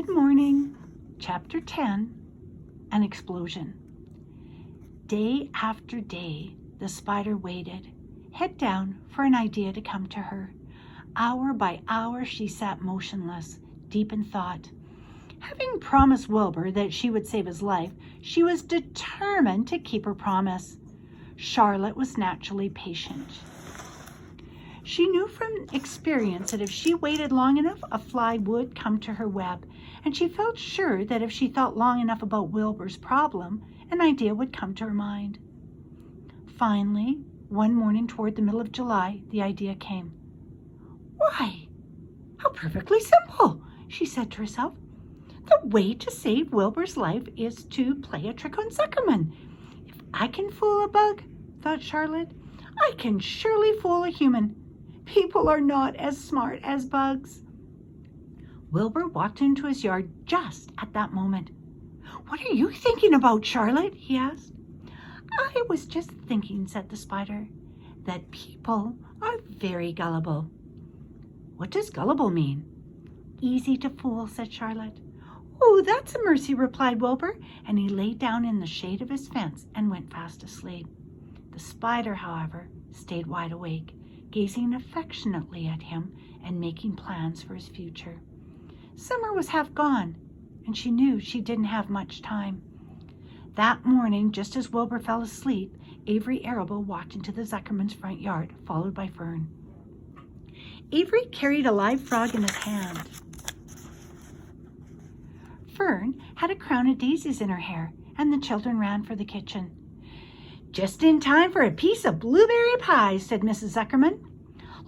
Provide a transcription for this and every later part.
Good morning. Chapter 10, An Explosion. Day after day, the spider waited, head down, for an idea to come to her. Hour by hour, she sat motionless, deep in thought. Having promised Wilbur that she would save his life, she was determined to keep her promise. Charlotte was naturally patient. She knew from experience that if she waited long enough, a fly would come to her web, and she felt sure that if she thought long enough about Wilbur's problem, an idea would come to her mind. Finally, one morning toward the middle of July, the idea came. "Why, how perfectly simple," she said to herself. "The way to save Wilbur's life is to play a trick on Zuckerman. If I can fool a bug," thought Charlotte, "I can surely fool a human. People are not as smart as bugs." Wilbur walked into his yard just at that moment. "What are you thinking about, Charlotte?" he asked. "I was just thinking," said the spider, "that people are very gullible." "What does gullible mean?" "Easy to fool," said Charlotte. "Oh, that's a mercy," replied Wilbur, and he lay down in the shade of his fence and went fast asleep. The spider, however, stayed wide awake, gazing affectionately at him and making plans for his future. Summer was half gone, and she knew she didn't have much time. That morning, just as Wilbur fell asleep, Avery Arable walked into the Zuckerman's front yard, followed by Fern. Avery carried a live frog in his hand. Fern had a crown of daisies in her hair, and the children ran for the kitchen. "Just in time for a piece of blueberry pie," said Mrs. Zuckerman.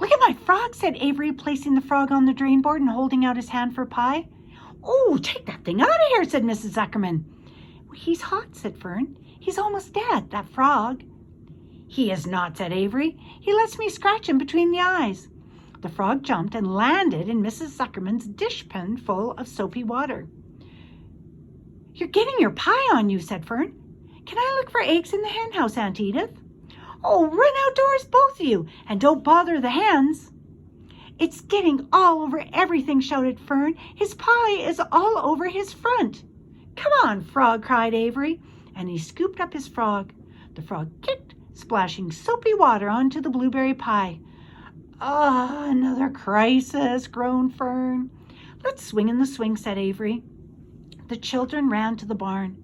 "Look at my frog," said Avery, placing the frog on the drain board and holding out his hand for pie. "Oh, take that thing out of here," said Mrs. Zuckerman. "He's hot," said Fern. "He's almost dead, that frog." "He is not," said Avery. "He lets me scratch him between the eyes." The frog jumped and landed in Mrs. Zuckerman's dishpan full of soapy water. "You're getting your pie on you," said Fern. "Can I look for eggs in the hen house, Aunt Edith?" "Oh, run outdoors, both of you, and don't bother the hens." "It's getting all over everything," shouted Fern. "His pie is all over his front." "Come on, frog," cried Avery, and he scooped up his frog. The frog kicked, splashing soapy water onto the blueberry pie. "Ah, another crisis," groaned Fern. "Let's swing in the swing," said Avery. The children ran to the barn.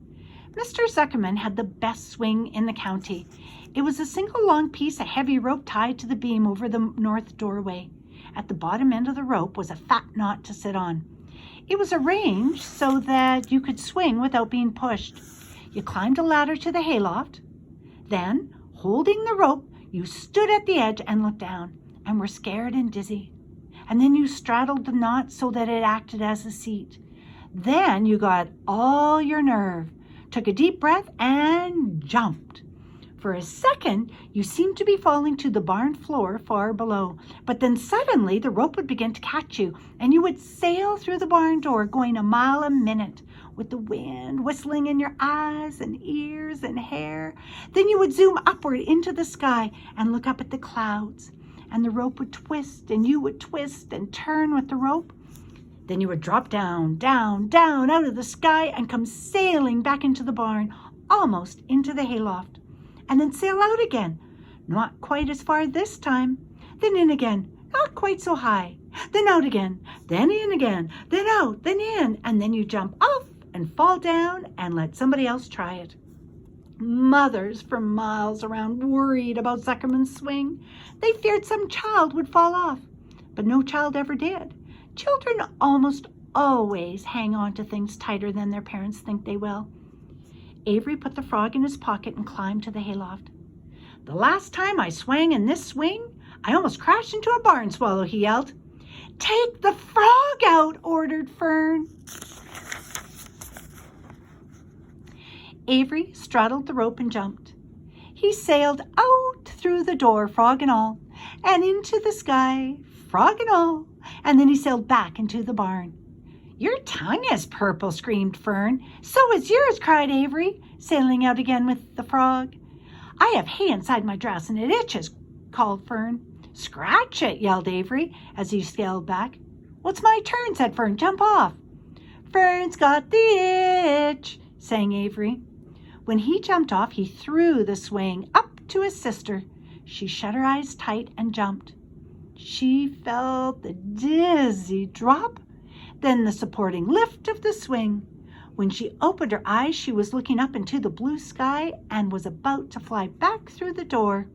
Mr. Zuckerman had the best swing in the county. It was a single long piece of heavy rope tied to the beam over the north doorway. At the bottom end of the rope was a fat knot to sit on. It was arranged so that you could swing without being pushed. You climbed a ladder to the hayloft. Then, holding the rope, you stood at the edge and looked down and were scared and dizzy. And then you straddled the knot so that it acted as a seat. Then you got all your nerve, took a deep breath, and jumped. For a second, you seemed to be falling to the barn floor far below, but then suddenly the rope would begin to catch you, and you would sail through the barn door going a mile a minute, with the wind whistling in your eyes and ears and hair. Then you would zoom upward into the sky and look up at the clouds, and the rope would twist, and you would twist and turn with the rope. Then you would drop down, down, down out of the sky and come sailing back into the barn, almost into the hayloft. And then sail out again, not quite as far this time. Then in again, not quite so high. Then out again, then in again, then out, then in, and then you jump off and fall down and let somebody else try it. Mothers for miles around worried about Zuckerman's swing. They feared some child would fall off, but no child ever did. Children almost always hang on to things tighter than their parents think they will. Avery put the frog in his pocket and climbed to the hayloft. "The last time I swang in this swing, I almost crashed into a barn swallow," he yelled. "Take the frog out," ordered Fern. Avery straddled the rope and jumped. He sailed out through the door, frog and all, and into the sky, frog and all, and then he sailed back into the barn. "Your tongue is purple," screamed Fern. "So is yours," cried Avery, sailing out again with the frog. "I have hay inside my dress and it itches," called Fern. "Scratch it," yelled Avery as he scaled back. "Well, it's my turn," said Fern. "Jump off." Fern's got the itch, sang Avery. When he jumped off, he threw the swing up to his sister. She shut her eyes tight and jumped. She felt the dizzy drop, then the supporting lift of the swing. When she opened her eyes, she was looking up into the blue sky and was about to fly back through the door.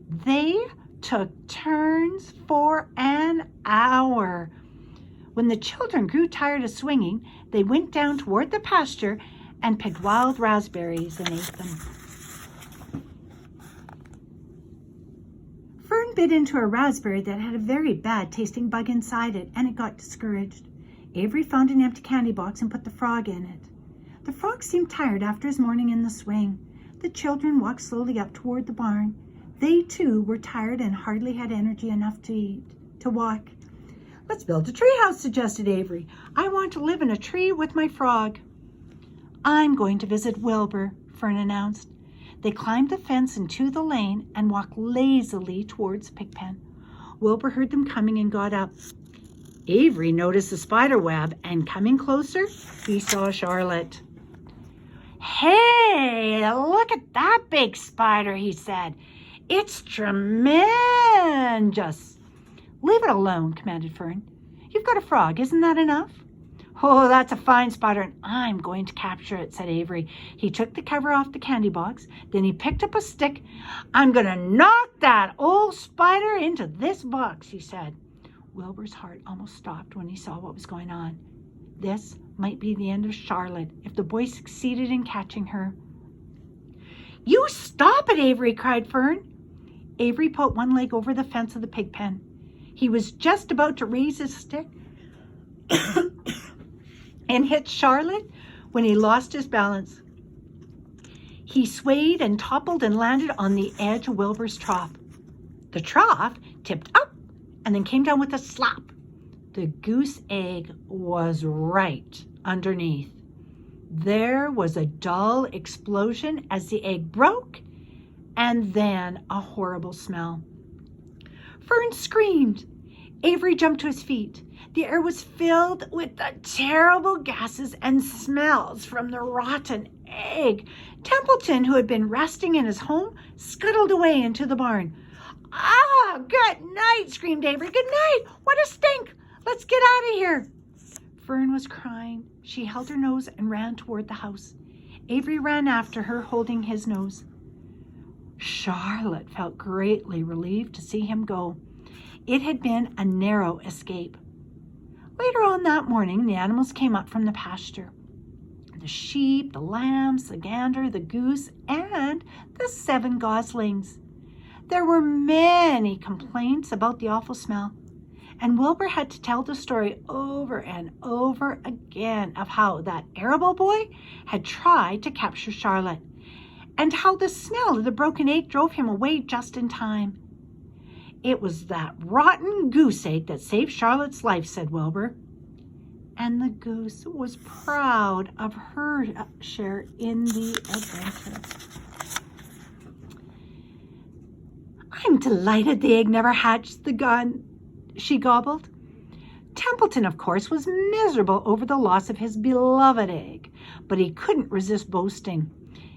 They took turns for an hour. When the children grew tired of swinging, they went down toward the pasture and picked wild raspberries and ate them. Fern bit into a raspberry that had a very bad tasting bug inside it, and it got discouraged. Avery found an empty candy box and put the frog in it. The frog seemed tired after his morning in the swing. The children walked slowly up toward the barn. They too were tired and hardly had energy enough to walk. Let's build a treehouse, suggested Avery. I want to live in a tree with my frog. I'm going to visit Wilbur, Fern announced. They climbed the fence into the lane and walked lazily towards Pigpen. Wilbur heard them coming and got up. Avery noticed the spider web, and coming closer, he saw Charlotte. Hey, look at that big spider, he said. It's tremendous. Leave it alone, commanded Fern. You've got a frog, isn't that enough? Oh, that's a fine spider, and I'm going to capture it, said Avery. He took the cover off the candy box, then he picked up a stick. I'm going to knock that old spider into this box, he said. Wilbur's heart almost stopped when he saw what was going on. This might be the end of Charlotte if the boy succeeded in catching her. You stop it, Avery, cried Fern. Avery put one leg over the fence of the pig pen. He was just about to raise his stick and hit Charlotte when he lost his balance. He swayed and toppled and landed on the edge of Wilbur's trough. The trough tipped up and then came down with a slap. The goose egg was right underneath. There was a dull explosion as the egg broke, and then a horrible smell. Fern screamed. Avery jumped to his feet. The air was filled with the terrible gases and smells from the rotten egg. Templeton, who had been resting in his home, scuttled away into the barn. Ah, good night, screamed Avery. Good night. What a stink. Let's get out of here. Fern was crying. She held her nose and ran toward the house. Avery ran after her, holding his nose. Charlotte felt greatly relieved to see him go. It had been a narrow escape. Later on that morning, the animals came up from the pasture. The sheep, the lambs, the gander, the goose, and the 7 goslings. There were many complaints about the awful smell, and Wilbur had to tell the story over and over again of how that arable boy had tried to capture Charlotte, and how the smell of the broken egg drove him away just in time. It was that rotten goose egg that saved Charlotte's life, said Wilbur. And the goose was proud of her share in the adventure. I'm delighted the egg never hatched the gun, she gobbled. Templeton, of course, was miserable over the loss of his beloved egg, but he couldn't resist boasting.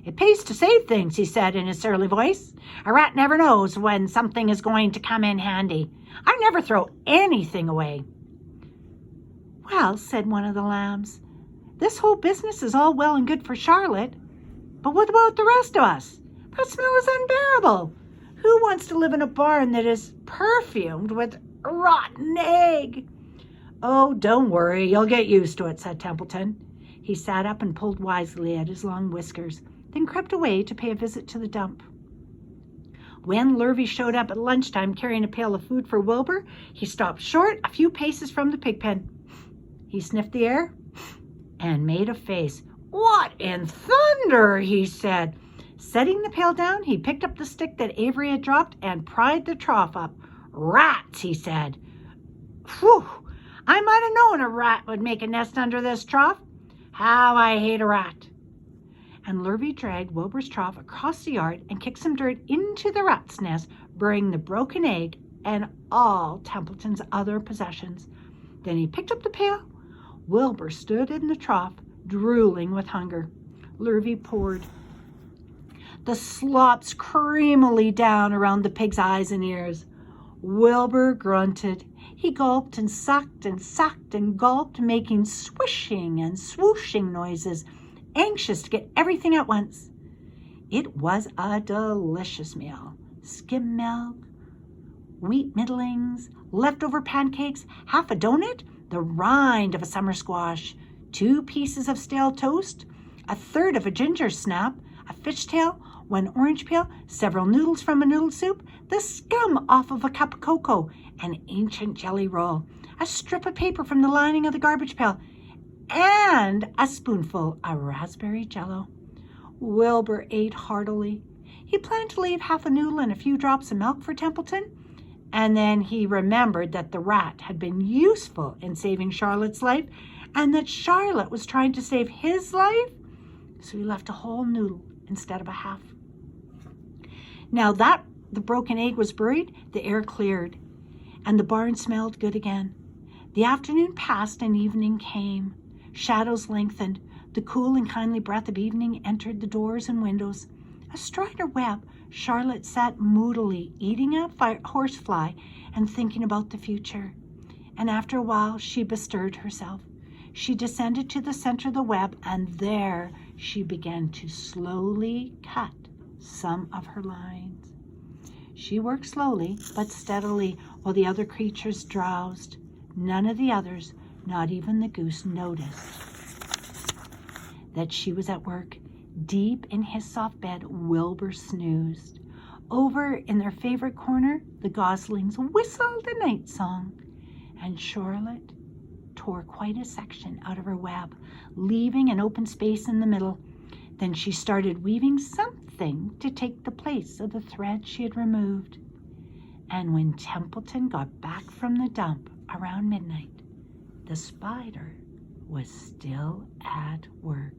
It pays to save things, he said in his surly voice. A rat never knows when something is going to come in handy. I never throw anything away. Well, said one of the lambs, this whole business is all well and good for Charlotte, but what about the rest of us? That smell is unbearable. Who wants to live in a barn that is perfumed with rotten egg? Oh, don't worry, you'll get used to it, said Templeton. He sat up and pulled wisely at his long whiskers, then crept away to pay a visit to the dump. When Lurvy showed up at lunchtime carrying a pail of food for Wilbur, he stopped short a few paces from the pig pen. He sniffed the air and made a face. What in thunder, he said. Setting the pail down, he picked up the stick that Avery had dropped and pried the trough up. Rats, he said. Whew, I might have known a rat would make a nest under this trough. How I hate a rat. And Lurvy dragged Wilbur's trough across the yard and kicked some dirt into the rat's nest, burying the broken egg and all Templeton's other possessions. Then he picked up the pail, Wilbur stood in the trough, drooling with hunger. Lurvy poured the slops creamily down around the pig's eyes and ears. Wilbur grunted. He gulped and sucked and gulped, making swishing and swooshing noises, anxious to get everything at once. It was a delicious meal. Skim milk, wheat middlings, leftover pancakes, half a donut, the rind of a summer squash, 2 pieces of stale toast, a third of a ginger snap, a fishtail, 1 orange peel, several noodles from a noodle soup, the scum off of a cup of cocoa, an ancient jelly roll, a strip of paper from the lining of the garbage pail, and a spoonful of raspberry jello. Wilbur ate heartily. He planned to leave half a noodle and a few drops of milk for Templeton, and then he remembered that the rat had been useful in saving Charlotte's life and that Charlotte was trying to save his life, so he left a whole noodle instead of a half. Now that the broken egg was buried, the air cleared, and the barn smelled good again. The afternoon passed and evening came. Shadows lengthened. The cool and kindly breath of evening entered the doors and windows. Astride her web, Charlotte sat moodily eating a horsefly and thinking about the future. And after a while, she bestirred herself. She descended to the center of the web, and there she began to slowly cut some of her lines. She worked slowly but steadily while the other creatures drowsed. None of the others, not even the goose, noticed that she was at work. Deep in his soft bed, Wilbur snoozed. Over in their favorite corner, the goslings whistled a night song, and Charlotte tore quite a section out of her web, leaving an open space in the middle. Then she started weaving something to take the place of the thread she had removed. And when Templeton got back from the dump around midnight, the spider was still at work.